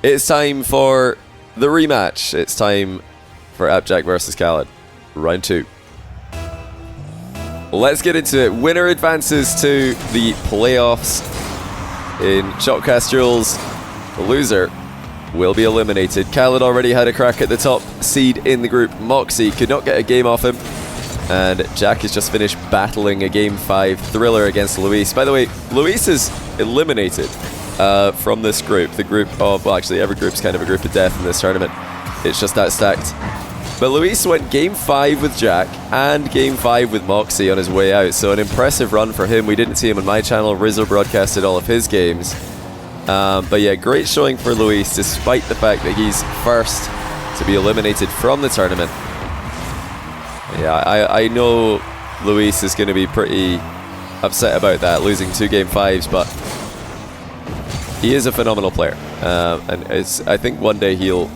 It's time for the rematch. It's time for ApparentlyJack versus oKhaliD. Round 2. Let's get into it. Winner advances to the playoffs in Shotcast Duels. The loser will be eliminated. oKhaliD already had a crack at the top seed in the group. Moxie could not get a game off him. And Jack has just finished battling a Game 5 thriller against Luis. By the way, Luis is eliminated from this group. The group of, well, actually every group's kind of a group of death in this tournament. It's just that stacked. But Luis went Game 5 with Jack and Game 5 with Moxie on his way out. So an impressive run for him. We didn't see him on my channel. Rizzo broadcasted all of his games. But yeah, great showing for Luis, despite the fact that he's first to be eliminated from the tournament. Yeah, I know Luis is going to be pretty upset about that, losing 2 Game 5s, but he is a phenomenal player. And I think one day he'll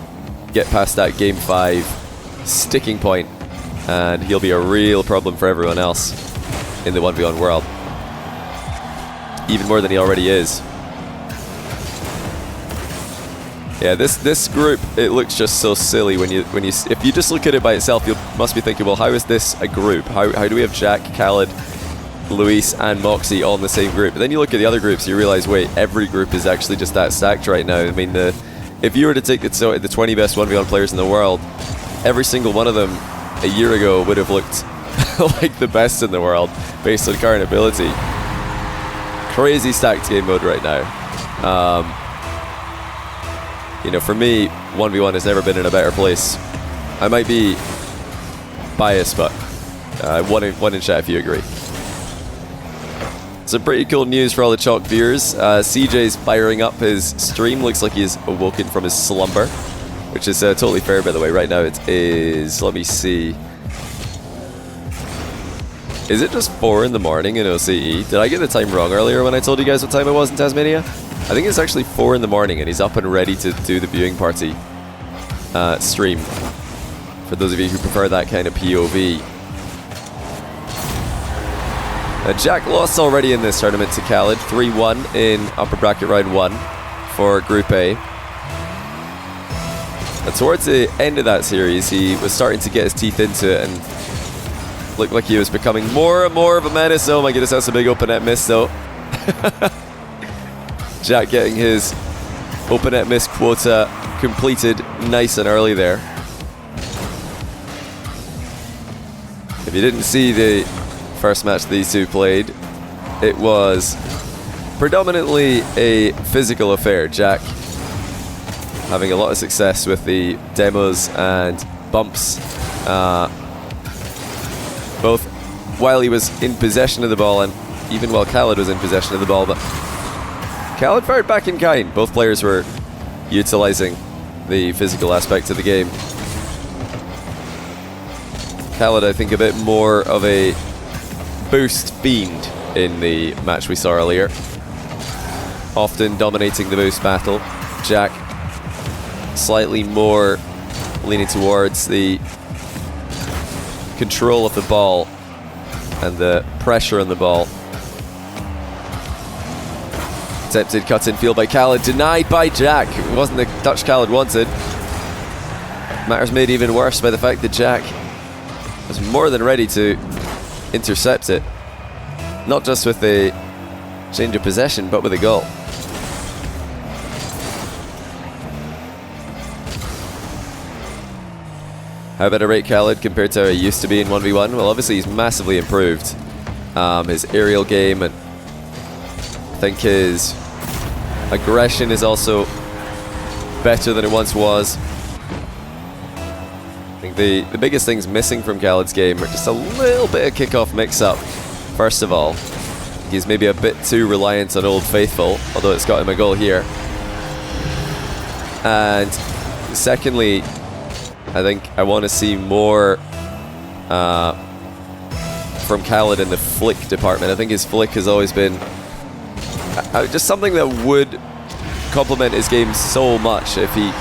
get past that Game 5 sticking point, and he'll be a real problem for everyone else in the 1v1 world. Even more than he already is. Yeah, this group, it looks just so silly when you if you just look at it by itself, you must be thinking, well, how is this a group? How do we have Jack, oKhaliD, Luis, and Moxie all in the same group? But then you look at the other groups, you realize, wait, every group is actually just that stacked right now. I mean, if you were to take the 20 best 1v1 players in the world, every single one of them a year ago would have looked like the best in the world based on current ability. Crazy stacked game mode right now. You know, for me, 1v1 has never been in a better place. I might be biased, but one in chat if you agree. Some pretty cool news for all the Chalk viewers. CJ's firing up his stream. Looks like he's awoken from his slumber, which is totally fair, by the way. Right now it is, let me see. Is it just 4 in the morning in OCE? Did I get the time wrong earlier when I told you guys what time it was in Tasmania? I think it's actually 4 in the morning, and he's up and ready to do the viewing party stream. For those of you who prefer that kind of POV. Jack lost already in this tournament to oKhaliD, 3-1 in upper bracket round 1 for Group A. And towards the end of that series, he was starting to get his teeth into it and looked like he was becoming more and more of a menace. Oh my goodness, that's a big open net miss though. Jack getting his open net miss quota completed nice and early there. If you didn't see the first match these two played, it was predominantly a physical affair. Jack having a lot of success with the demos and bumps, both while he was in possession of the ball and even while oKhaliD was in possession of the ball. But oKhaliD fired back in kind. Both players were utilizing the physical aspect of the game. oKhaliD, I think, a bit more of a boost fiend in the match we saw earlier, often dominating the boost battle. Jack slightly more leaning towards the control of the ball and the pressure on the ball. Attempted cut in field by oKhaliD, denied by Jack. It wasn't the touch oKhaliD wanted. Matters made even worse by the fact that Jack was more than ready to intercept it. Not just with a change of possession, but with a goal. How about a rate oKhaliD compared to how he used to be in 1v1? Well, obviously he's massively improved his aerial game, and I think his aggression is also better than it once was. I think the biggest things missing from oKhaliD's game are just a little bit of kickoff mix-up. First of all, he's maybe a bit too reliant on Old Faithful, although it's got him a goal here. And secondly, I think I want to see more from oKhaliD in the flick department. I think his flick has always been just something that would complement his game so much if he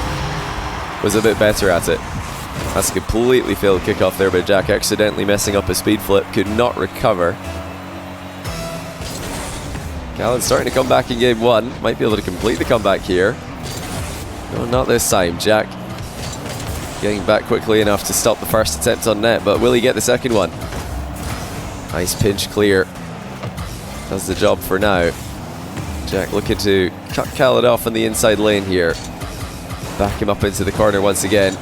was a bit better at it. That's a completely failed kickoff there by Jack, accidentally messing up a speed flip, could not recover. oKhaliD starting to come back in game 1, might be able to complete the comeback here. Oh, not this time. Jack getting back quickly enough to stop the first attempt on net, but will he get the second one? Nice pinch clear. Does the job for now. Jack looking to cut oKhaliD off on the inside lane here. Back him up into the corner once again.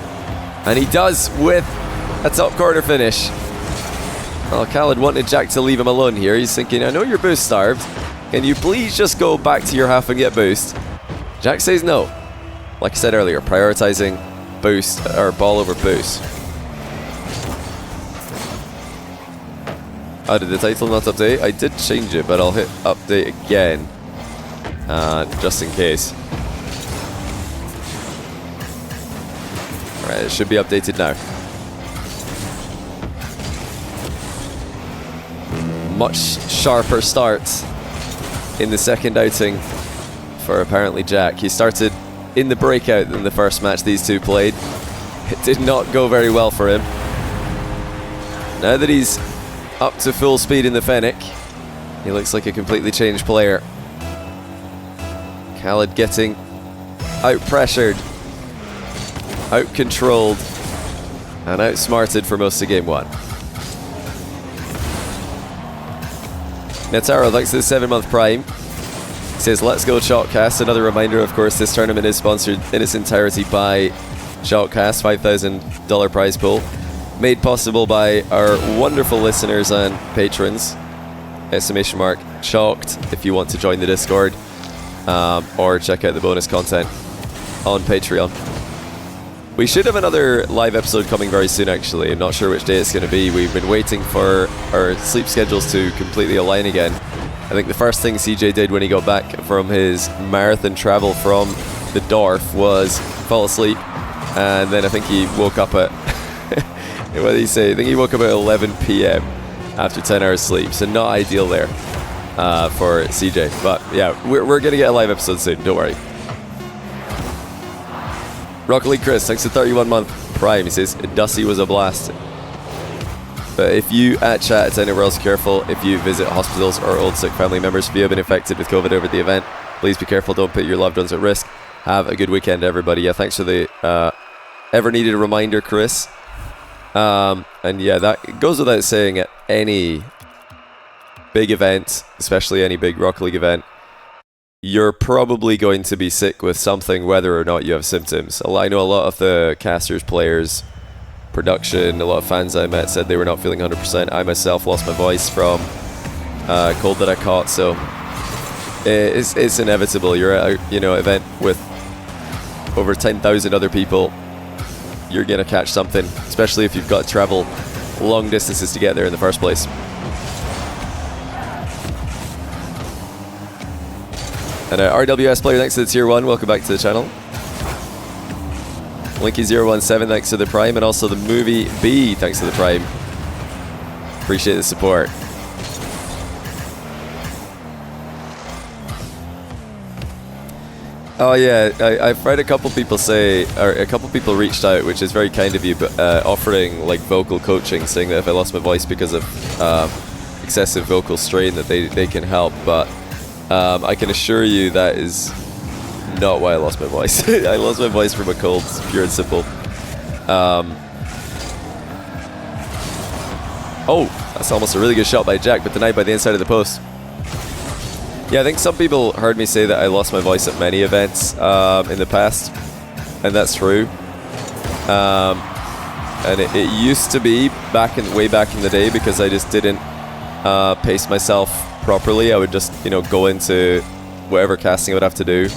And he does with a top corner finish. Well, oKhaliD wanted Jack to leave him alone here. He's thinking, I know you're boost starved. Can you please just go back to your half and get boost? Jack says no. Like I said earlier, prioritizing boost or ball over boost. Oh, did the title not update? I did change it, but I'll hit update again. Just in case. Alright, it should be updated now. Much sharper start in the second outing for ApparentlyJack. He started in the breakout in the first match these two played. It did not go very well for him. Now that he's up to full speed in the Fennec, he looks like a completely changed player. oKhaliD getting out-pressured, out-controlled, and outsmarted for most of game one. Netaro, thanks to the 7-month Prime. He says, let's go Shotcast. Another reminder, of course, this tournament is sponsored in its entirety by Shotcast, $5,000 prize pool. Made possible by our wonderful listeners and patrons. Exclamation mark shocked if you want to join the Discord or check out the bonus content on Patreon. We should have another live episode coming very soon, actually. I'm not sure which day it's going to be. We've been waiting for our sleep schedules to completely align again. I think the first thing CJ did when he got back from his marathon travel from the Dorf was fall asleep, and then I think he woke up at what did he say? I think he woke up at 11 p.m. after 10 hours sleep, so not ideal there for CJ. But yeah, we're going to get a live episode soon, don't worry. oKhaliD Chris, thanks to 31-month Prime. He says, Dusty was a blast. But if you at chat anywhere else, careful. If you visit hospitals or old sick family members, if you have been infected with COVID over the event, please be careful. Don't put your loved ones at risk. Have a good weekend, everybody. Yeah, thanks for the ever needed reminder, Chris. And yeah, that goes without saying at any big event, especially any big Rocket League event, you're probably going to be sick with something, whether or not you have symptoms. I know a lot of the casters, players, production, a lot of fans I met said they were not feeling 100%. I myself lost my voice from a cold that I caught, so it's inevitable. You're at a event with over 10,000 other people. You're gonna catch something, especially if you've got to travel long distances to get there in the first place. And RWS player, thanks to the tier 1, welcome back to the channel. Linky017, thanks to the Prime, and also the Movie B, thanks to the Prime. Appreciate the support. Oh yeah, I've read a couple people say, or a couple people reached out, which is very kind of you, but offering like vocal coaching, saying that if I lost my voice because of excessive vocal strain that they can help, but I can assure you that is not why I lost my voice. I lost my voice from a cold, pure and simple. Oh, that's almost a really good shot by Jack, but denied by the inside of the post. Yeah, I think some people heard me say that I lost my voice at many events in the past, and that's true. And it used to be way back in the day, because I just didn't pace myself properly. I would just, go into whatever casting I would have to do,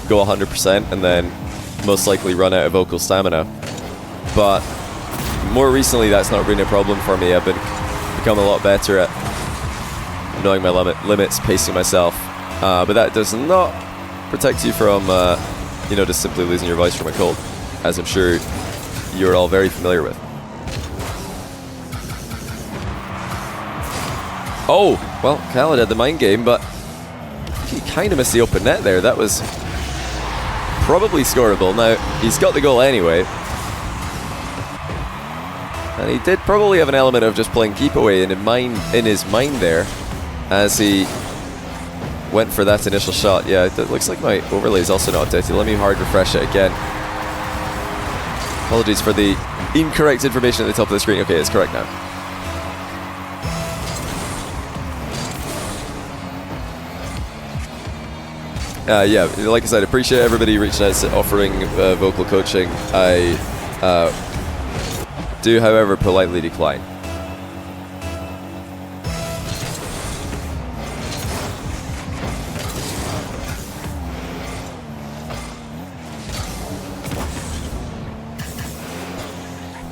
go 100%, and then most likely run out of vocal stamina. But more recently, that's not been a problem for me. I've become a lot better at knowing my limits, pacing myself. But that does not protect you from, just simply losing your voice from a cold, as I'm sure you're all very familiar with. Oh, well, oKhaliD had the mind game, but he kind of missed the open net there. That was probably scoreable. Now, he's got the goal anyway. And he did probably have an element of just playing keep away in his mind there, as he went for that initial shot. Yeah, it looks like my overlay is also not updated. Let me hard refresh it again. Apologies for the incorrect information at the top of the screen. Okay, it's correct now. Yeah, like I said, appreciate everybody reaching out offering vocal coaching. I do, however, politely decline.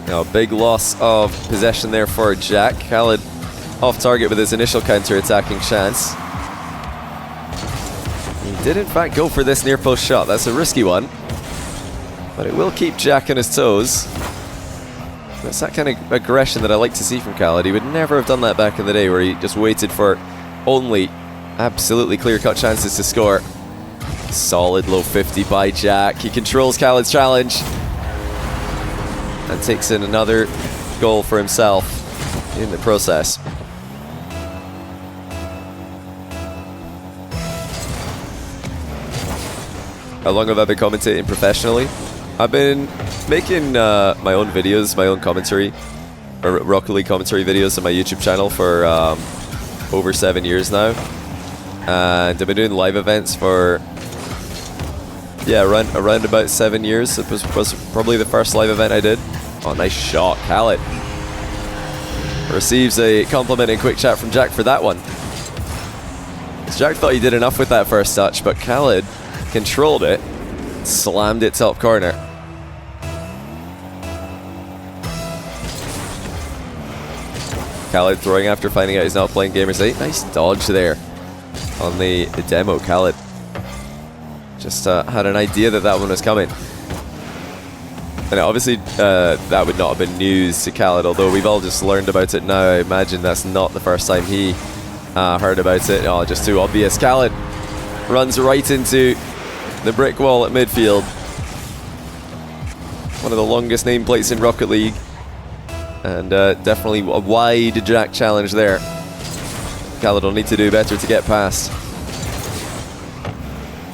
Now, big loss of possession there for Jack. Khalid off target with his initial counter-attacking chance. He did in fact go for this near post shot. That's a risky one, but it will keep Jack on his toes. That's that kind of aggression that I like to see from Khalid. He would never have done that back in the day, where he just waited for only absolutely clear-cut chances to score. Solid low 50 by Jack. He controls Khalid's challenge and takes in another goal for himself in the process. How long have I been commentating professionally? I've been making my own videos, my own commentary, or Rocket League commentary videos on my YouTube channel for over 7 years now. And I've been doing live events for, yeah, around about 7 years. It was probably the first live event I did. Oh, nice shot, Khalid. Receives a compliment in quick chat from Jack for that one. Jack thought he did enough with that first touch, but Khalid controlled it, slammed it top corner. Khalid throwing after finding out he's not playing Gamers 8. Nice dodge there on the demo. Khalid just had an idea that that one was coming. And obviously that would not have been news to Khalid, although we've all just learned about it now. I imagine that's not the first time he heard about it. Oh, just too obvious. Khalid runs right into the brick wall at midfield. One of the longest nameplates in Rocket League. And definitely a wide Jack challenge there. Khalid will need to do better to get past.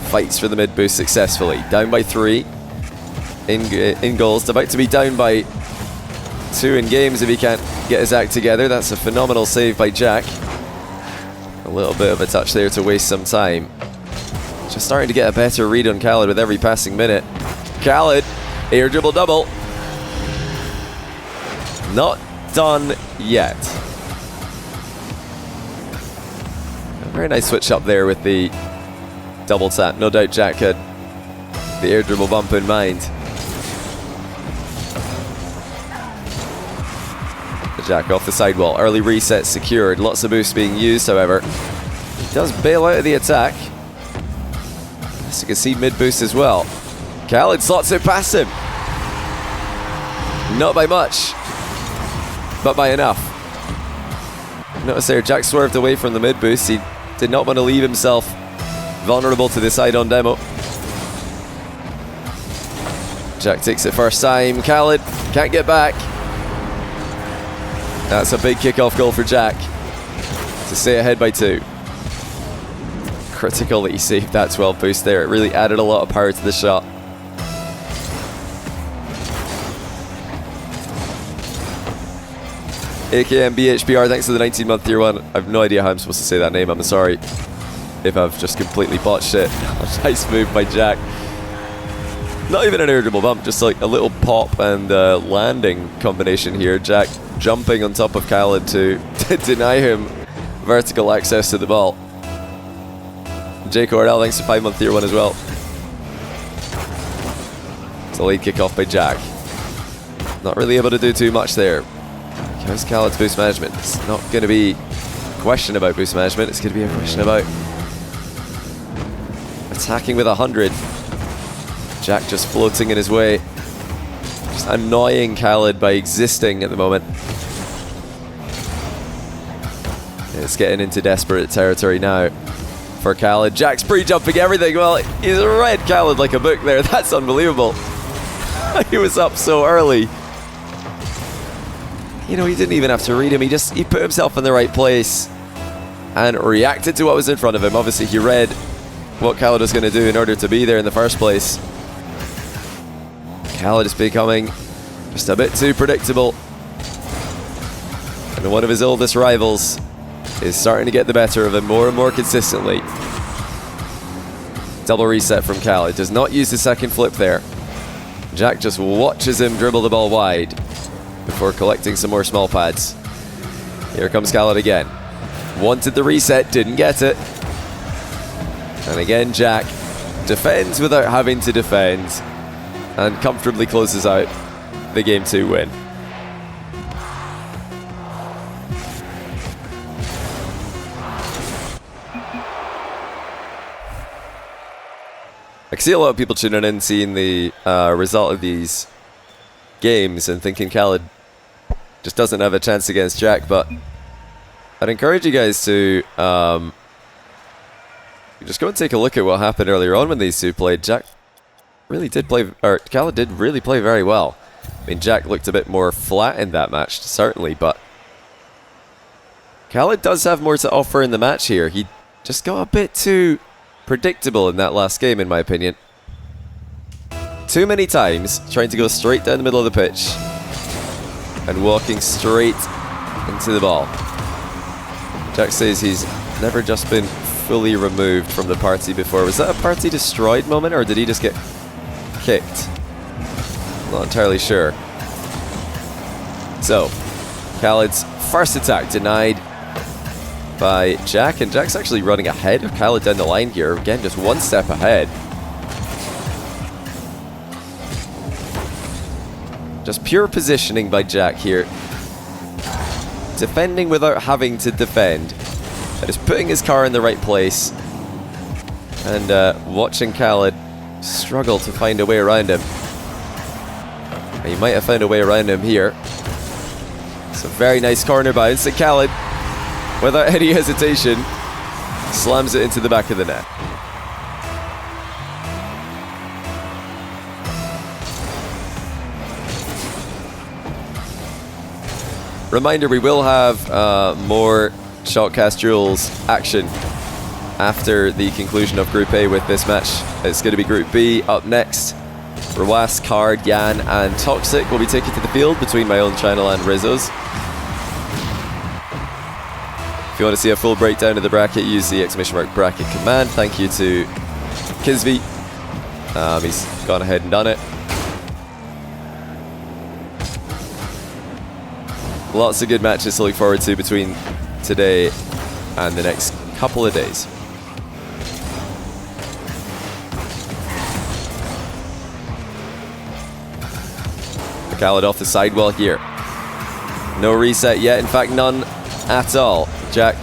Fights for the mid boost successfully. Down by 3 in goals. About to be down by 2 in games if he can't get his act together. That's a phenomenal save by Jack. A little bit of a touch there to waste some time. Just starting to get a better read on Khalid with every passing minute. Khalid, air dribble double. Not done yet. A very nice switch up there with the double tap. No doubt Jack had the air dribble bump in mind. Jack off the sidewall. Early reset secured. Lots of boosts being used, however. He does bail out of the attack. As you can see, mid boost as well. Khalid slots it past him. Not by much, but by enough. Notice there, Jack swerved away from the mid boost. He did not want to leave himself vulnerable to the side on demo. Jack takes it first time. Khalid can't get back. That's a big kickoff goal for Jack to stay ahead by 2. Critical that he saved that 12 boost there. It really added a lot of power to the shot. AKM BHPR, thanks for the 19-month tier 1. I have no idea how I'm supposed to say that name. I'm sorry if I've just completely botched it. Nice move by Jack. Not even an air dribble bump, just like a little pop and landing combination here. Jack jumping on top of Khalid to deny him vertical access to the ball. Jay Cordell, thanks for 5-month tier 1 as well. It's a late kickoff by Jack. Not really able to do too much there. How's Khaled's boost management? It's not going to be a question about boost management. It's going to be a question about attacking with 100. Jack just floating in his way. Just annoying Khalid by existing at the moment. It's getting into desperate territory now for Khalid. Jack's pre-jumping everything. Well, he's read Khalid like a book there. That's unbelievable. He was up so early. You know, he didn't even have to read him. He put himself in the right place. and reacted to what was in front of him. Obviously, he read what oKhaliD was going to do in order to be there in the first place. oKhaliD is becoming just a bit too predictable. And one of his oldest rivals is starting to get the better of him more and more consistently. Double reset from oKhaliD. Does not use the second flip there. Jack just watches him dribble the ball wide before collecting some more small pads. Here comes oKhaliD again. Wanted the reset, didn't get it. And again, Jack defends without having to defend and comfortably closes out the Game 2 win. I can see a lot of people tuning in, seeing the result of these games and thinking oKhaliD just doesn't have a chance against Jack, but I'd encourage you guys to just go and take a look at what happened earlier on when these two played. Jack really did play, or oKhaliD did really play very well. I mean, Jack looked a bit more flat in that match, certainly, but oKhaliD does have more to offer in the match here. He just got a bit too predictable in that last game, in my opinion. Too many times trying to go straight down the middle of the pitch and walking straight into the ball. Jack says he's never just been fully removed from the party before. Was that a party destroyed moment, or did he just get kicked? Not entirely sure. So, oKhaliD's first attack denied by Jack, and Jack's actually running ahead of oKhaliD down the line here. Again, just one step ahead. Just pure positioning by Jack here. Defending without having to defend. And just putting his car in the right place. And watching oKhaliD struggle to find a way around him. He might have found a way around him here. It's a very nice corner bounce, and oKhaliD, without any hesitation, slams it into the back of the net. Reminder, we will have more Shotcast Duels action after the conclusion of Group A with this match. It's going to be Group B up next. Rawas, Card, Yan and Toxic will be taken to the field between my own channel and Rizzo's. If you want to see a full breakdown of the bracket, use the !bracket command. Thank you to Kizvi. He's gone ahead and done it. Lots of good matches to look forward to between today and the next couple of days. oKhaliD off the sidewall here. No reset yet, in fact none at all. Jack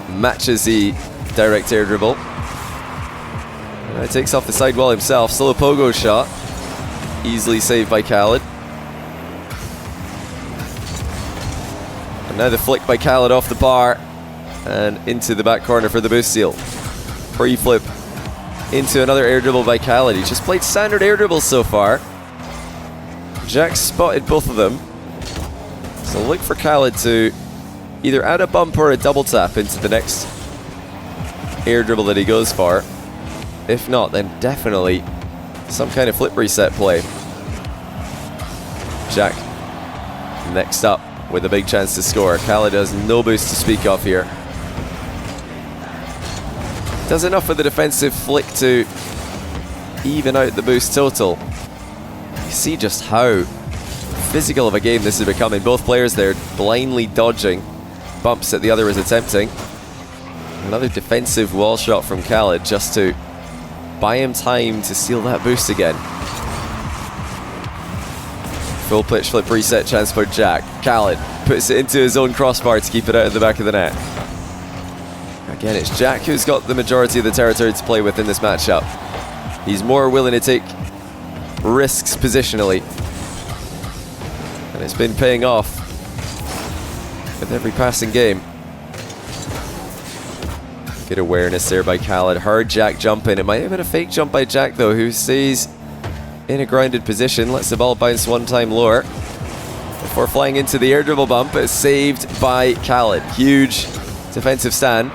matches the direct air dribble. And takes off the sidewall himself. Still a pogo shot. Easily saved by oKhaliD. And now the flick by oKhaliD off the bar and into the back corner for the boost seal. Free flip into another air dribble by oKhaliD. He's just played standard air dribbles so far. Jack spotted both of them. So look for oKhaliD to either add a bump or a double tap into the next air dribble that he goes for. If not, then definitely some kind of flip reset play. Jack next up with a big chance to score. oKhaliD has no boost to speak of here. Does enough with the defensive flick to even out the boost total. You see just how physical of a game this is becoming. Both players there blindly dodging bumps that the other is attempting. Another defensive wall shot from oKhaliD just to buy him time to steal that boost again. Full pitch flip reset chance for Jack. oKhaliD puts it into his own crossbar to keep it out of the back of the net. Again, it's Jack who's got the majority of the territory to play with in this matchup. He's more willing to take risks positionally. And it's been paying off with every passing game. Good awareness there by oKhaliD. Heard Jack jump in. It might have been a fake jump by Jack though, who stays in a grounded position. Lets the ball bounce one time lower before flying into the air dribble bump. It's saved by oKhaliD. Huge defensive stand.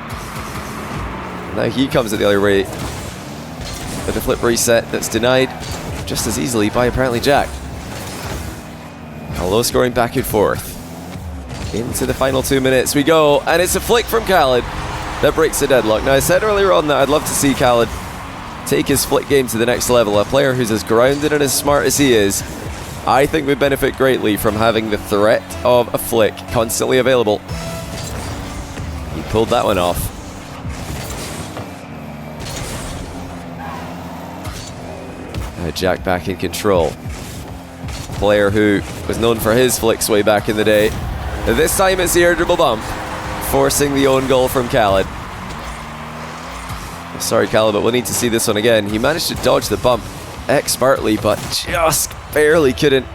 Now he comes it the other way with a flip reset that's denied just as easily by ApparentlyJack. A low scoring back and forth. Into the final 2 minutes we go, and it's a flick from oKhaliD that breaks the deadlock. Now I said earlier on that I'd love to see oKhaliD take his flick game to the next level. A player who's as grounded and as smart as he is, I think would benefit greatly from having the threat of a flick constantly available. He pulled that one off. Now Jack back in control. A player who was known for his flicks way back in the day. This time it's the air dribble bump, forcing the own goal from oKhaliD. Sorry, oKhaliD, but we'll need to see this one again. He managed to dodge the bump expertly, but just barely couldn't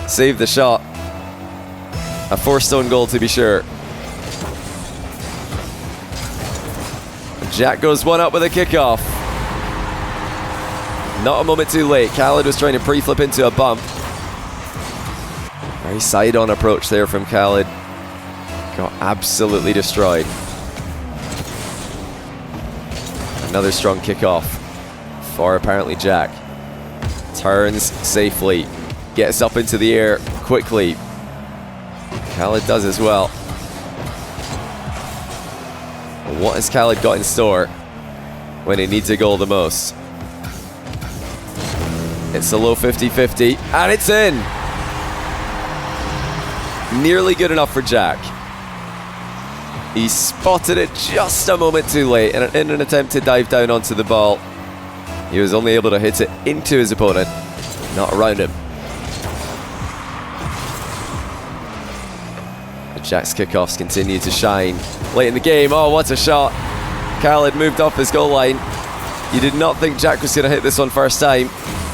save the shot. A forced own goal to be sure. Jack goes one up with a kickoff. Not a moment too late. oKhaliD was trying to pre-flip into a bump. Very side-on approach there from oKhaliD. Got absolutely destroyed. Another strong kickoff for ApparentlyJack. Turns safely. Gets up into the air quickly. oKhaliD does as well. What has oKhaliD got in store when he needs a goal the most? It's a low 50-50, and it's in! Nearly good enough for Jack. He spotted it just a moment too late, and in an attempt to dive down onto the ball, he was only able to hit it into his opponent, not around him. Jack's kickoffs continue to shine late in the game. Oh, what a shot. oKhaliD moved off his goal line. You did not think Jack was going to hit this one first time.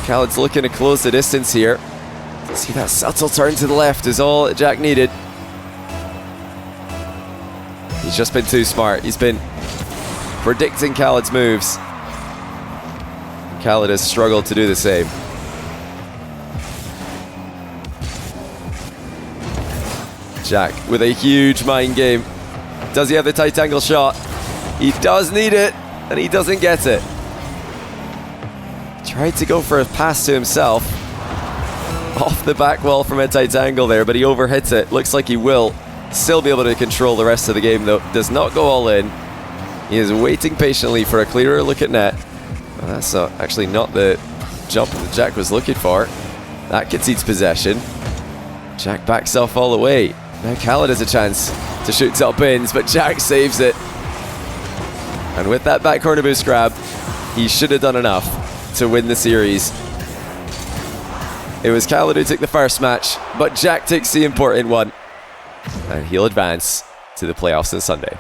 oKhaliD's looking to close the distance here. See, that subtle turn to the left is all that Jack needed. He's just been too smart. He's been predicting oKhaliD's moves. oKhaliD has struggled to do the same. Jack with a huge mind game. Does he have the tight angle shot? He does need it, and he doesn't get it. Tried to go for a pass to himself. Off the back wall from a tight angle there, but he overhits it. Looks like he will still be able to control the rest of the game, though. Does not go all in. He is waiting patiently for a clearer look at net. Well, that's actually not the jump that Jack was looking for. That concedes possession. Jack backs off all the way. Now oKhaliD has a chance to shoot top bins, but Jack saves it. And with that back corner boost grab, he should have done enough to win the series. It was oKhaliD who took the first match, but Jack takes the important one. And he'll advance to the playoffs on Sunday.